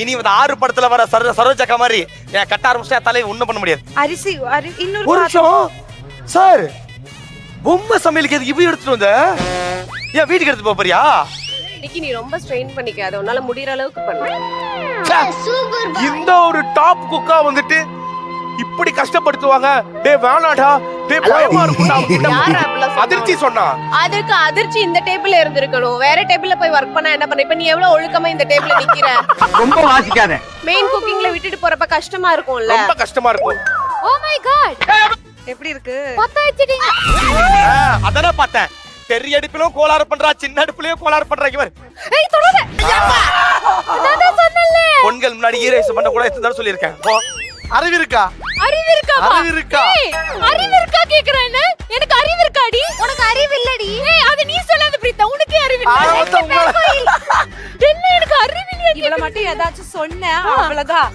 இனி வந்து 6 படத்துல வர சரோஜக்கா மாதிரி என் கட்ட ஆரம்பிச்சா தலையை ஒண்ணும் பண்ண முடியாது. அரிசி இன்னொரு ஒரு நிமிஷம் சார், பொம்மை சமையலுக்கு எதுக்கு இவ எடுத்துட்டு வந்த? ஏன் வீட்டுக்கு எடுத்து போறியா? இன்னைக்கு நீ ரொம்ப ஸ்ட்ரெயின் பண்ணிக்காத, உன்னால முடியற அளவுக்கு பண்ணு. இந்த ஒரு டாப் குக்கா வந்துட்டு இப்படி கஷ்டப்படுத்துவாங்க. டேய் வேணாடா, டேய் பயமா இருக்குடா. யார் அப்படிலாம் சொன்னா? அதிர்ச்சி சொன்னா. அதுக்கு அதிர்ச்சி இந்த டேபிள்ல இருந்திருக்கணும். வேற டேபிள்ல போய் வர்க் பண்ணா என்ன பண்ண? இப்ப நீ எவ்வளவு ஒழுக்கமா இந்த டேபிள்ல நிக்கிற? ரொம்ப வாசிக்காத. மெயின் குக்கிங்ல விட்டுட்டு போறப்ப கஷ்டமா இருக்கும்ல. ரொம்ப கஷ்டமா இருக்கும். ஓ மை காட், எப்படி இருக்கு? பத்த வச்சிட்டீங்க. அதானே பார்த்தேன். பெரிய அடுப்பிலும் கோளாறு பண்றா, சின்ன அடுப்புலயும் கோளாறு பண்றா. இவர் ஏய் தொடாத. நான் சொன்னல. பொண்கள் முன்னாடி ஈரேஸ் பண்ண கூட எத்தனை சொல்லிருக்கேன். போ. அறிவு இருக்கா? அறிவு இருக்கா? அறிவு இருக்கா? அறிவு இருக்கா கேக்குறேன். என்ன எனக்கு அறிவு இருக்காடி? உனக்கு அறிவு இல்லடி. ஏய் அது நீ சொல்லாத பிரீதா, உனக்கு அறிவு இல்ல. என்ன எனக்கு அறிவு இல்ல. இவள மட்டும் ஏதாச்சும் சொன்ன அவ்வளவுதான்.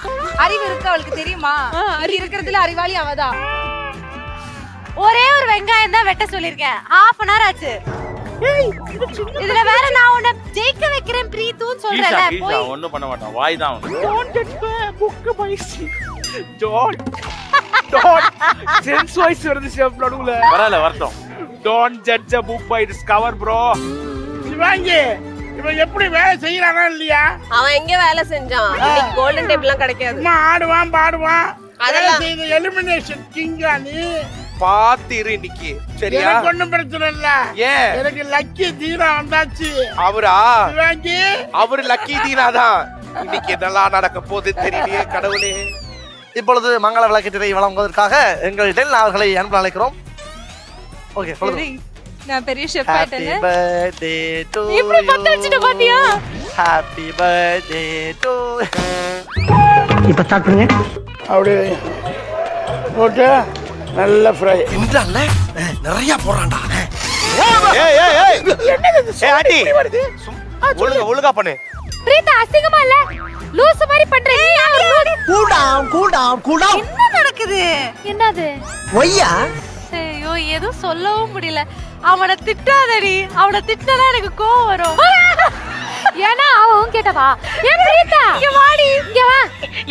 அறிவு இருக்கு அவளுக்கு தெரியுமா? அறிவு இருக்கிறதுல அறிவாளி அவதான். ஒரே ஒரு வெங்காயம் தான் வெட்ட சொல்லிருக்கேன். half an hour ஆச்சு. இதுல வேற நான் உன்னை ஜெயிக்க வைக்கிறேன் பிரீத்துன்னு சொல்றல. போய் ஒண்ணும் பண்ண மாட்டான், வாய் தான். Don't judge my book by its Don't. Sense wise வருது ஷெஃப் நடுவுல. வரல வரட்டும். Don't judge a book by its cover bro. Shivangi, இவன் எப்படி வேலை செய்யறானா இல்லையா? அவன் எங்க வேலை செஞ்சான்? இன்னைக்கு கோல்டன் டேபிள்லாம் கிடைக்காது. அம்மா ஆடுவான் பாடுவான். அதெல்லாம் செய்த எலிமினேஷன் கிங்கா நீ. பாத்திரு இன்னைக்கு. சரியா? எனக்கு ஒண்ணும் பிரச்சனை இல்ல. ஏன்? எனக்கு லக்கி தீரா வந்தாச்சு. அவரா? சிவாங்கி, அவரு லக்கி தீரா தான். இன்னைக்கு என்னெல்லாம் நடக்க போகுது தெரியலையே கடவுளே. இப்பொழுது மங்கள விளக்கத்தினை வழங்குவதற்காக எங்கள் டெல் அவர்களை அன்பு அழைக்கிறோம். ஓகே, நான் பெரிய ஷெஃப் ஹாப்பி ஆயிட்டேன். பர்த்டே டு இப்படி பத்த வச்சிட்டு பாத்தியா? Happy birthday to. இப்ப ஸ்டார்ட் பண்ணுங்க. அப்படியே போட்டு நல்ல ஃப்ரை. இன்றான்ல நிறைய போறான்டா. ஏய் ஏய் ஏய். ஏய் ஆண்டி. ஒழுங்கா பண்ணு. பிரீதா அசிங்கமா இல்ல? லூஸ் மாதிரி பண்ற நீ. Cool down. என்ன நடக்குது? என்னது? ஒய்யா. ஐயோ எதுவும் சொல்லவும் முடியல. அவனை திட்டாதடி. அவனை திட்டினா எனக்கு கோவம் வரும். ஏன்னா அவன் கேட்டவா? ஏன் பிரீதா இங்க வாடி, இங்க வா.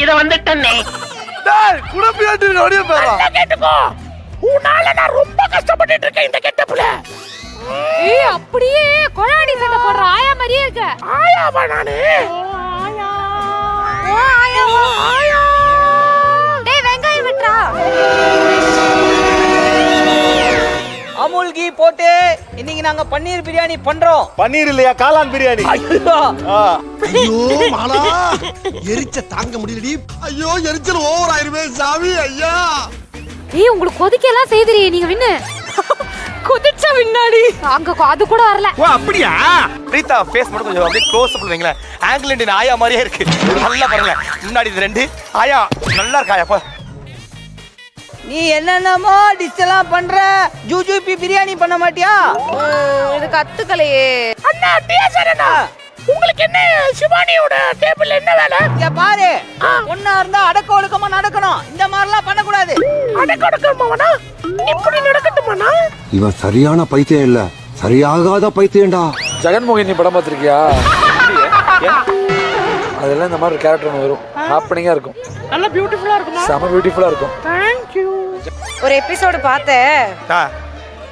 இத வந்துட்டனே. டேய் குடப்பியாட்டு ஓடிய போறா. கேட்டுக்கோ, உன்னால நான் ரொம்ப கஷ்டப்பட்டுட்டு இருக்கேன் இந்த கெட்டப்புல. ஏய் அப்படியே கொளாடி சண்டை போடுற ஆயா மாதிரியே இருக்க. ஆயாவா நானு? ஆயா. ஓ ஆயா, ஓ ஆயா. டேய் வெங்காயம் வெட்றா. அமுல் கீ போட்டு இன்னைக்கு நாங்க பன்னீர் பிரியாணி பண்றோம். பன்னீர் இல்லையா, காளான் பிரியாணி. ஐயோ மாலா, எரிச்ச தாங்க முடியலடி. ஐயோ எரிச்சல் ஓவர் ஆயிருமே சாமி. ஐயா ஏய் உங்களுக்கு கொதிக்க எல்லாம் செய்துறீ நீங்க வின்னு. கொதிச்ச வின்னாடி அங்க அது கூட வரல. ஓ அப்படியா? பிரீதா ஃபேஸ் மட்டும் கொஞ்சம் அப்படியே க்ளோஸ் அப் பண்ணுவீங்களா? ஆங்கிள் இண்டியன் ஆயா மாதிரியே இருக்கு. நல்லா பாருங்க. முன்னாடி இது ரெண்டு ஆயா நல்லா இருக்கா? ஆயா போ. நீ என்னென்னமோ டிஷ் எல்லாம் பண்ற. ஜூஜூபி பிரியாணி பண்ண மாட்டியா? இது கத்துக்கலையே. அண்ணா டிஎஸ்ஆர்ண்ணா, உங்களுக்கு என்ன சிவானியோட டேபிள்ல என்ன வேலை? இங்க பாரு, ஒண்ணா இருந்தா அடக்க ஒடுக்கமா நடக்கணும். இந்த மாதிரிலாம் பண்ணக்கூடாது. அடக்க ஒடுக்கமாவனா? இப்படி நடக்கட்டுமாண்ணா? இவன் சரியான பைத்தியம் இல்ல, சரியாகாத பைத்தியம்டா. ஜெகன்மோகினி படம் பார்த்திருக்கியா? அதெல்லாம் இந்த மாதிரி கேரக்டர் ஒன்று வரும். ஹாப்பனிங்கா இருக்கும். நல்லா பியூட்டிஃபுல்லா இருக்குமா? செம பியூட்டிஃபுல்லா இருக்கும். Thank you. ஒரு எபிசோடு பார்த்தேன். ஆ,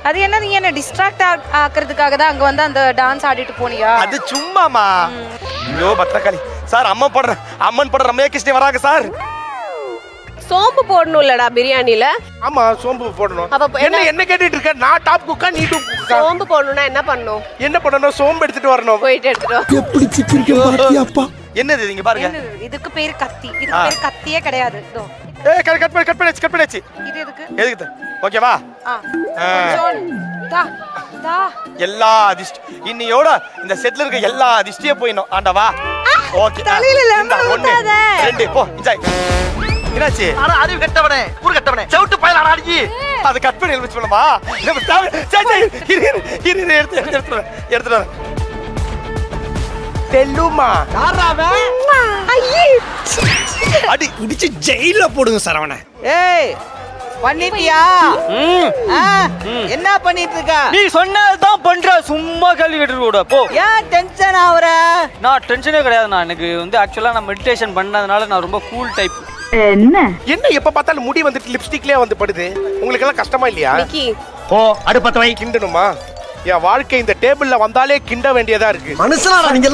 அது என்ன, நீ என்ன டிஸ்ட்ராக்ட் ஆக்குறதுக்காக தான் அங்க வந்து அந்த டான்ஸ் ஆடிட்டு போனியா? அது சும்மாமா. ஐயோ பத்திரகாளி சார், அம்மன் படம் ரம்யா கிருஷ்ணன் வராங்க சார். சோம்பு போடணும்லடா பிரியாணில. ஆமா சோம்பு போடணும். அப்ப என்ன கேட்டுட்டு இருக்க? நான் டாப் குக்கா, நீ டாப் குக்கா? சோம்பு போடணும்னா என்ன பண்ணணும்? என்ன பண்ணணும்? சோம்பு எடுத்துட்டு வரணும். போயிட்டு எடுத்துட்டு வா. எப்படி சிக்கிரிக்க பாத்தியாப்பா? என்னது இங்க பாருங்க. இதுக்கு பேரு கத்தி. இதுக்கு பேரு கத்தியே கிடையாது. இதோ ஏய் கட் பண்ணி. இது எதுக்கு? எதுக்கு? ஓகேவா? தா தா. எல்லா அதிர்ஷ்ட இன்னையோட இந்த செட்ல இருக்க எல்லா அதிர்ஷ்டியே போயிடும். ஆண்டவா. ஓகே. தலையில இந்த ஒண்ணு ரெண்டு போ என்ஜாய். என்னாச்சு? ஆனா அறிவு கட்டவனே, ஊர் கட்டவனே, செவுட்டு பையல அடிச்சி. அது கட் பண்ணி எழுதி சொல்லமா? எடுத்துட்டு தெல்லுமா அடி குடிச்சு ஜெயில போடுங்க சரவண. ஏய் பண்ணிட்டியா என்ன பண்ணிட்டு இருக்க? நீ சொன்னதான் பண்ற, சும்மா கேள்வி கேட்டு கூட போ. ஏன் டென்ஷன் ஆகுற? நான் டென்ஷனே கிடையாதுண்ணா. எனக்கு வந்து ஆக்சுவலா நான் மெடிடேஷன் பண்ணதுனால நான் ரொம்ப கூல் டைப். என்ன எப்ப பார்த்தாலும் முடி வந்துட்டு லிப்ஸ்டிக்லயே வந்து படுது, உங்களுக்கு எல்லாம் கஷ்டமா இல்லையா? ஓ அடுப்பத்த வை. கிண்டணுமா? என் வாழ்க்கை இந்த டேபிள்ல வந்தாலே கிண்ட வேண்டியதா இருக்கு. மனுஷனா நீங்க